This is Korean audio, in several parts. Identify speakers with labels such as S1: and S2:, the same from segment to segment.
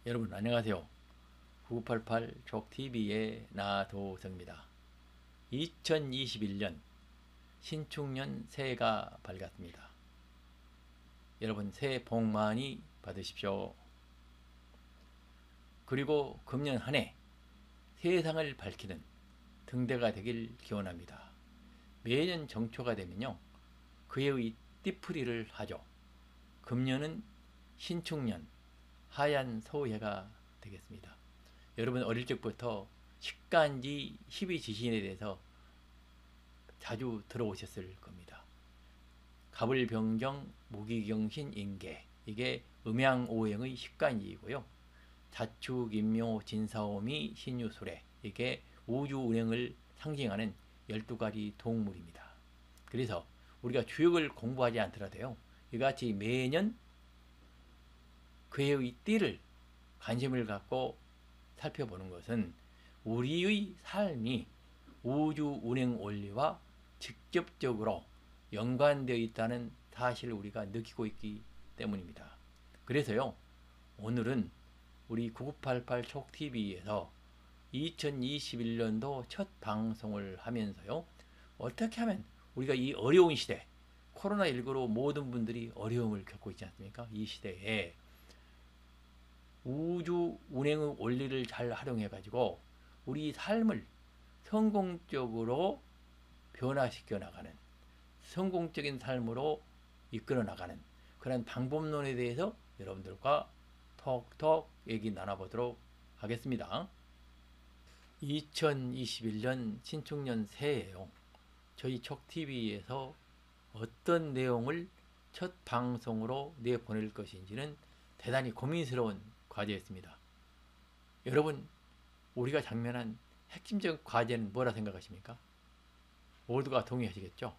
S1: 여러분 안녕하세요. 9988 족TV의 나도성입니다. 2021년 신축년 새해가 밝았습니다. 여러분 새해 복 많이 받으십시오. 그리고 금년 한 해 세상을 밝히는 등대가 되길 기원합니다. 매년 정초가 되면요 그해의 띠풀이를 하죠. 금년은 신축년 하얀 서우해가 되겠습니다. 여러분 어릴 적부터 식간지 12지신에 대해서 자주 들어오셨을 겁니다. 갑을병정, 무기경신, 인계, 이게 음양오행의 식간지이고요. 자축, 인묘, 진사오미, 신유술해, 이게 우주운행을 상징하는 12가지 동물입니다. 그래서 우리가 주역을 공부하지 않더라도요 이같이 매년 그해의 띠를 관심을 갖고 살펴보는 것은 우리의 삶이 우주 운행 원리와 직접적으로 연관되어 있다는 사실을 우리가 느끼고 있기 때문입니다. 그래서요 오늘은 우리 9988 촉TV에서 2021년도 첫 방송을 하면서요 어떻게 하면 우리가 이 어려운 시대, 코로나19로 모든 분들이 어려움을 겪고 있지 않습니까? 이 시대에 우주 운행의 원리를 잘 활용해 가지고 우리 삶을 성공적으로 변화시켜 나가는, 성공적인 삶으로 이끌어 나가는 그런 방법론에 대해서 여러분들과 톡톡 얘기 나눠보도록 하겠습니다. 2021년 신축년 새해에요 저희 촉TV에서 어떤 내용을 첫 방송으로 내보낼 것인지는 대단히 고민스러운 과제였습니다. 여러분 우리가 당면한 핵심적 과제는 뭐라 생각하십니까? 모두가 동의하시겠죠?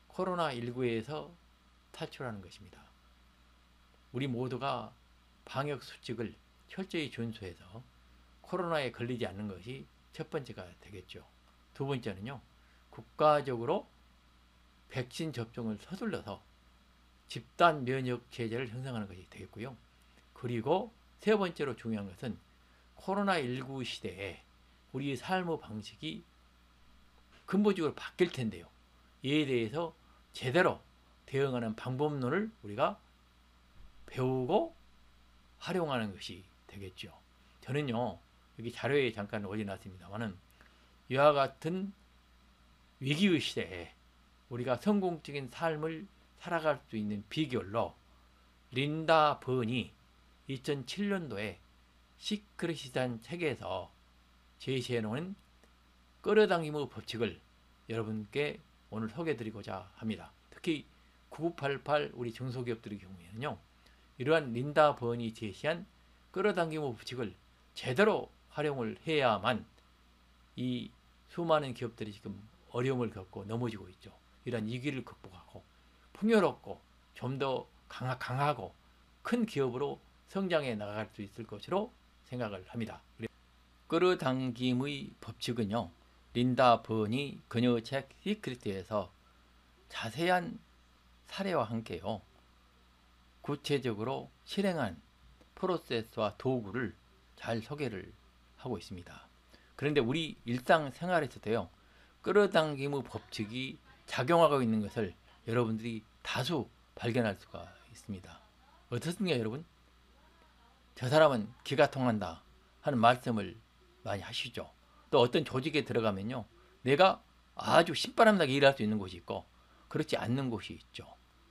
S1: 코로나19에서 탈출하는 것입니다. 우리 모두가 방역수칙을 철저히 준수해서 코로나에 걸리지 않는 것이 첫 번째가 되겠죠. 두 번째는요 국가적으로 백신 접종을 서둘러서 집단 면역 체제를 형성하는 것이 되겠고요. 그리고 세 번째로 중요한 것은 코로나19 시대에 우리의 삶의 방식이 근본적으로 바뀔 텐데요. 이에 대해서 제대로 대응하는 방법론을 우리가 배우고 활용하는 것이 되겠죠. 저는요 여기 자료에 잠깐 올려놨습니다만은 이와 같은 위기의 시대에 우리가 성공적인 삶을 살아갈 수 있는 비결로 린다 번이 2007년도에 시크릿이라는 책에서 제시해 놓은 끌어당김의 법칙을 여러분께 오늘 소개해 드리고자 합니다. 특히 9988 우리 중소기업들의 경우에는요 이러한 린다 번이 제시한 끌어당김의 법칙을 제대로 활용을 해야만 이 수많은 기업들이 지금 어려움을 겪고 넘어지고 있죠. 이러한 위기를 극복하고 풍요롭고 좀 더 강하고 큰 기업으로 성장해 나갈 수 있을 것으로 생각을 합니다. 끌어당김의 법칙은요 린다 번이 그녀의 책 시크릿에서 자세한 사례와 함께요 구체적으로 실행한 프로세스와 도구를 잘 소개를 하고 있습니다. 그런데 우리 일상생활에서도요 끌어당김의 법칙이 작용하고 있는 것을 여러분들이 다수 발견할 수가 있습니다. 어떻습니까 여러분? 저 사람은 기가 통한다 하는 말씀을 많이 하시죠. 또 어떤 조직에 들어가면요 내가 아주 신바람나게 일할 수 있는 곳이 있고 그렇지 않는 곳이 있죠.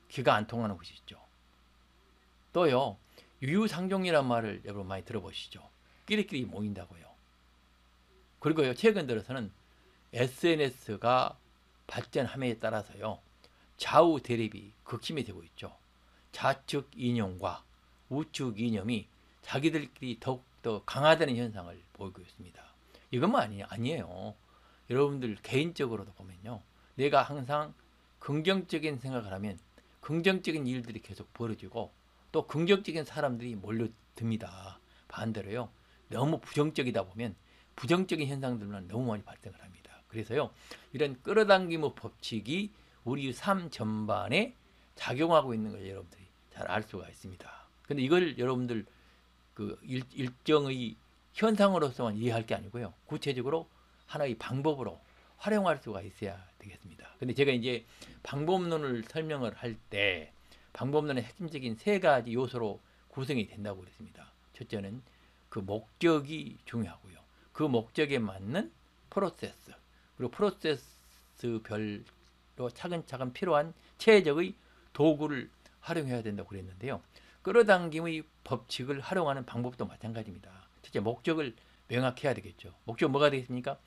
S1: 기가 안 통하는 곳이 있죠. 또요 유유상종이란 말을 여러분 많이 들어보시죠. 끼리끼리 모인다고요. 그리고요 최근 들어서는 SNS가 발전함에 따라서요 좌우 대립이 극심히 되고 있죠. 좌측 이념과 우측 이념이 자기들끼리 더욱더 강화되는 현상을 보이고 있습니다. 이것만 아니에요. 여러분들 개인적으로도 보면요 내가 항상 긍정적인 생각을 하면 긍정적인 일들이 계속 벌어지고 또 긍정적인 사람들이 몰려듭니다. 반대로요 너무 부정적이다 보면 부정적인 현상들만 너무 많이 발생을 합니다. 그래서요, 이런 끌어당김의 법칙이 우리 삶 전반에 작용하고 있는 걸 여러분들이 잘 알 수가 있습니다. 근데 이걸 여러분들 그 일정의 현상으로서만 이해할 게 아니고요, 구체적으로 하나의 방법으로 활용할 수가 있어야 되겠습니다. 근데 제가 이제 방법론을 설명을 할 때 방법론의 핵심적인 세 가지 요소로 구성이 된다고 그랬습니다. 첫째는 그 목적이 중요하고요, 그 목적에 맞는 프로세스, 그리고 프로세스별로 차근차근 필요한 체계적의 도구를 활용해야 된다고 그랬는데요. 끌어당김의 법칙을 활용하는 방법도 마찬가지입니다. 첫째, 목적을 명확해야 되겠죠. 목적은 뭐가 되겠습니까?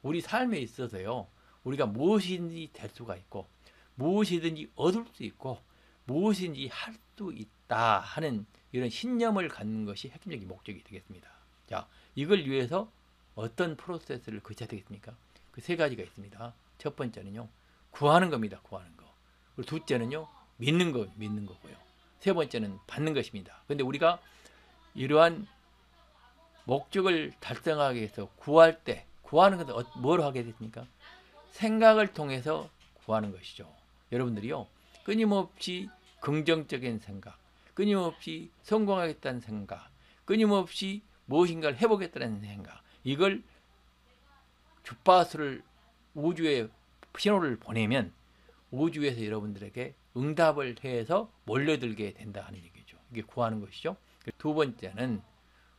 S1: 우리 삶에 있어서요, 우리가 무엇이든지 될 수가 있고, 무엇이든지 얻을 수 있고, 무엇이든지 할 수 있다 하는 이런 신념을 갖는 것이 핵심적인 목적이 되겠습니다. 자, 이걸 위해서 어떤 프로세스를 거쳐야 되겠습니까? 그 세 가지가 있습니다. 첫 번째는요, 구하는 겁니다. 구하는 거. 그리고 둘째는요, 믿는 거고요. 세 번째는 받는 것입니다. 근데 우리가 이러한 목적을 달성하기 위해서 구할 때, 구하는 것은 뭘 하게 됐습니까? 생각을 통해서 구하는 것이죠. 여러분들이요, 끊임없이 긍정적인 생각, 끊임없이 성공하겠다는 생각, 끊임없이 무엇인가를 해보겠다는 생각, 이걸 주파수를 우주에 신호를 보내면 우주에서 여러분들에게 응답을 해서 몰려들게 된다 하는 얘기죠. 이게 구하는 것이죠. 두 번째는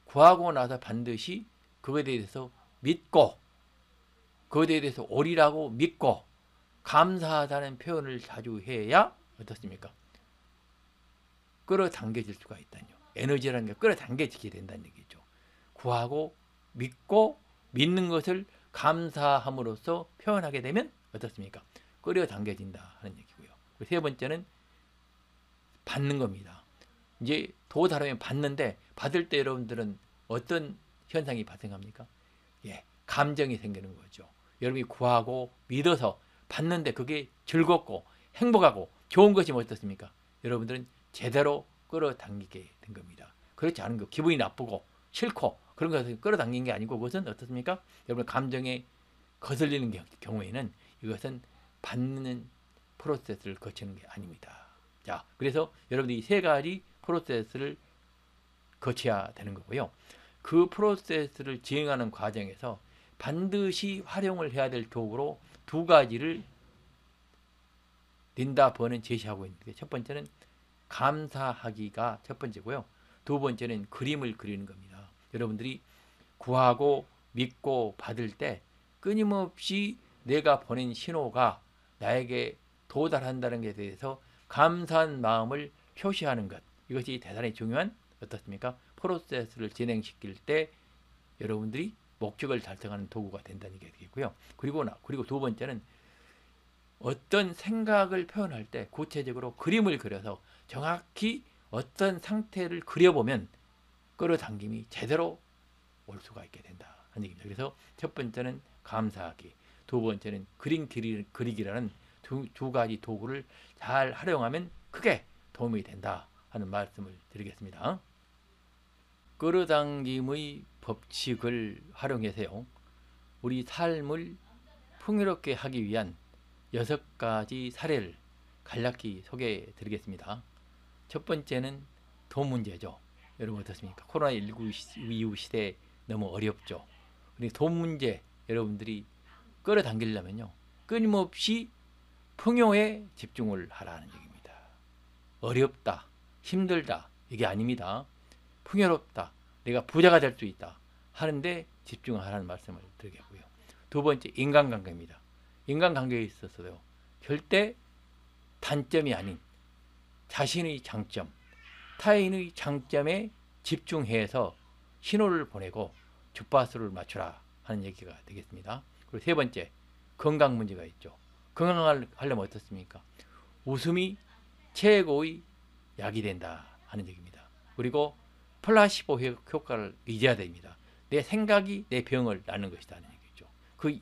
S1: 구하고 나서 반드시 그것에 대해서 믿고, 그것에 대해서 옳으라고 믿고 감사하다는 표현을 자주 해야 어떻습니까? 끌어당겨질 수가 있다뇨. 에너지라는 게 끌어당겨지게 된다는 얘기죠. 구하고 믿고 믿는 것을 감사함으로써 표현하게 되면 어떻습니까? 끌어당겨진다 하는 얘기고요. 세 번째는 받는 겁니다. 이제 도달하면 받는데, 받을 때 여러분들은 어떤 현상이 발생합니까? 예, 감정이 생기는 거죠. 여러분이 구하고 믿어서 받는데 그게 즐겁고 행복하고 좋은 것이면 어떻습니까? 여러분들은 제대로 끌어당기게 된 겁니다. 그렇지 않은 거, 기분이 나쁘고 싫고 그런 것을 끌어당긴 게 아니고, 그것은 어떻습니까? 여러분 감정에 거슬리는 경우에는 이것은 받는 프로세스를 거치는 게 아닙니다. 자, 그래서 여러분들이 세 가지 프로세스를 거쳐야 되는 거고요. 그 프로세스를 진행하는 과정에서 반드시 활용을 해야 될 도구로 두 가지를 린다 버는 제시하고 있는데, 첫 번째는 감사하기가 첫 번째고요. 두 번째는 그림을 그리는 겁니다. 여러분들이 구하고 믿고 받을 때 끊임없이 내가 보낸 신호가 나에게 도달한다는 것에 대해서 감사한 마음을 표시하는 것, 이것이 대단히 중요한 어떻습니까? 프로세스를 진행시킬 때 여러분들이 목적을 달성하는 도구가 된다는 게 되겠고요. 그리고 두 번째는 어떤 생각을 표현할 때 구체적으로 그림을 그려서 정확히 어떤 상태를 그려보면 끌어당김이 제대로 올 수가 있게 된다 하는 얘기입니다. 그래서 첫 번째는 감사하기, 두 번째는 그림 그리기라는 두 가지 도구를 잘 활용하면 크게 도움이 된다 하는 말씀을 드리겠습니다. 끌어당김의 법칙을 활용해서요, 우리 삶을 풍요롭게 하기 위한 6가지 사례를 간략히 소개해 드리겠습니다. 첫 번째는 돈 문제죠. 여러분 어떻습니까? 코로나19 이후 시대에 너무 어렵죠. 그리고 돈 문제 여러분들이 끌어당기려면요, 끊임없이 풍요에 집중을 하라는 얘기입니다. 어렵다, 힘들다 이게 아닙니다. 풍요롭다, 내가 부자가 될 수 있다 하는데 집중하라는 말씀을 드리겠고요. 두 번째, 인간관계입니다. 인간관계에 있어서요, 절대 단점이 아닌 자신의 장점, 타인의 장점에 집중해서 신호를 보내고 주파수를 맞추라 하는 얘기가 되겠습니다. 그리고 세 번째, 건강 문제가 있죠. 건강하려면 어떻습니까? 웃음이 최고의 약이 된다 하는 얘기입니다. 그리고 플라시보 효과를 잊어야 됩니다. 내 생각이 내 병을 낫는 것이다 하는 얘기죠. 그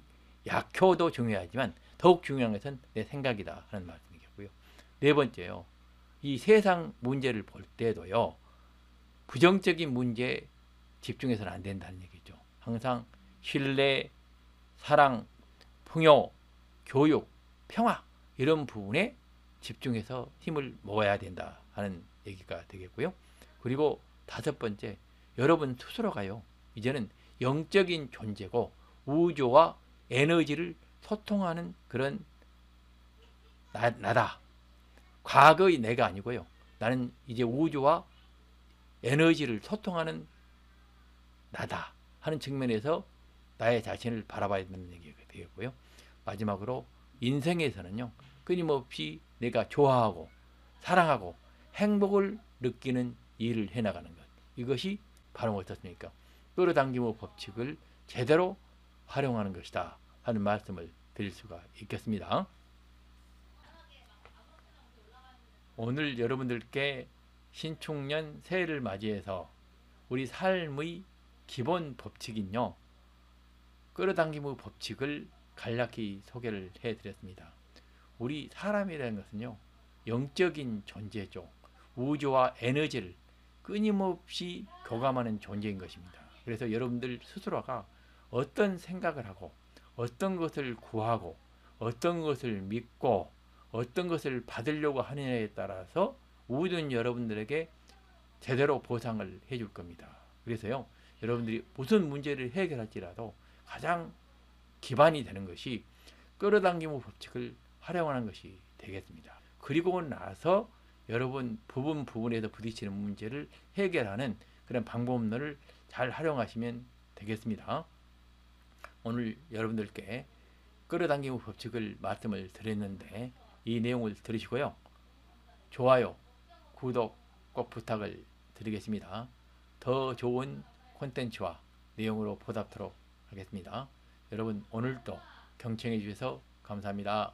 S1: 약효도 중요하지만 더욱 중요한 것은 내 생각이다 하는 말씀이겠고요. 네 번째요, 이 세상 문제를 볼 때도요, 부정적인 문제에 집중해서는 안 된다는 얘기죠. 항상 신뢰, 사랑, 풍요, 교육, 평화 이런 부분에 집중해서 힘을 모아야 된다 하는 얘기가 되겠고요. 그리고 다섯 번째, 여러분 스스로가요, 이제는 영적인 존재고 우주와 에너지를 소통하는 그런 나다. 과거의 내가 아니고요. 나는 이제 우주와 에너지를 소통하는 나다 하는 측면에서 나의 자신을 바라봐야 되는 얘기가 되겠고요. 마지막으로 인생에서는요, 끊임없이 내가 좋아하고 사랑하고 행복을 느끼는 일을 해나가는 것, 이것이 바로 어떻습니까? 끌어당김의 법칙을 제대로 활용하는 것이다 하는 말씀을 드릴 수가 있겠습니다. 오늘 여러분들께 신축년 새해를 맞이해서 우리 삶의 기본 법칙인요, 끌어당김의 법칙을 간략히 소개를 해드렸습니다. 우리 사람이라는 것은요, 영적인 존재죠. 우주와 에너지를 끊임없이 교감하는 존재인 것입니다. 그래서 여러분들 스스로가 어떤 생각을 하고 어떤 것을 구하고 어떤 것을 믿고 어떤 것을 받으려고 하느냐에 따라서 모든 여러분들에게 제대로 보상을 해줄 겁니다. 그래서요, 여러분들이 무슨 문제를 해결할지라도 가장 기반이 되는 것이 끌어당김의 법칙을 활용하는 것이 되겠습니다. 그리고 나서 여러분 부분에서 부딪히는 문제를 해결하는 그런 방법론을 잘 활용하시면 되겠습니다. 오늘 여러분들께 끌어당김의 법칙을 말씀을 드렸는데 이 내용을 들으시고요, 좋아요, 구독 꼭 부탁을 드리겠습니다. 더 좋은 콘텐츠와 내용으로 보답토록 하겠습니다. 여러분 오늘도 경청해 주셔서 감사합니다.